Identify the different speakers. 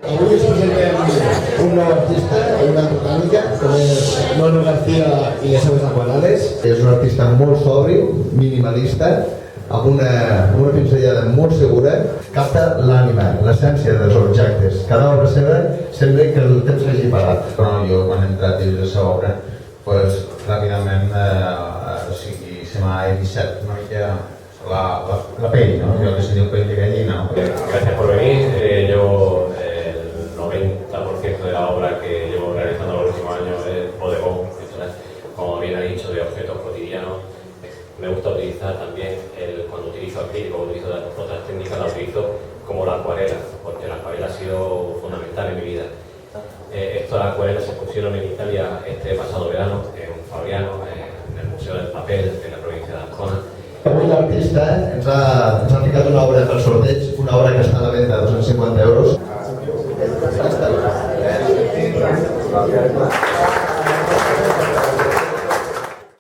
Speaker 1: Avui us presentem un nou artista, una botànica, com és Manu García i les seves aquarel·les. És un artista molt sobri, minimalista, amb una pinzellada molt segura, capta l'ànima, l'essència dels objectes. Cada obra seva sembla que el temps hagi parat.
Speaker 2: Però jo, quan he entrat dins de la obra, ràpidament se m'ha eriçat una mica la pell, ¿no? Yo que se dio pell de gallina.
Speaker 3: Gracias por venir. Yo, el 90% de la obra que llevo realizando los últimos años es bodegón, como bien ha dicho, de objetos cotidianos. Me gusta utilizar también, cuando utilizo acrílico, utilizo otras técnicas, la utilizo como la acuarela, porque la acuarela ha sido fundamental en mi vida. Estas acuarelas se expusieron en Italia este pasado verano, en Fabriano, en el Museo del Papel de la provincia de Ancona.
Speaker 1: Avui l'artista ens ha ficat una obra pel sorteig, una obra que està a la venda a 250 euros.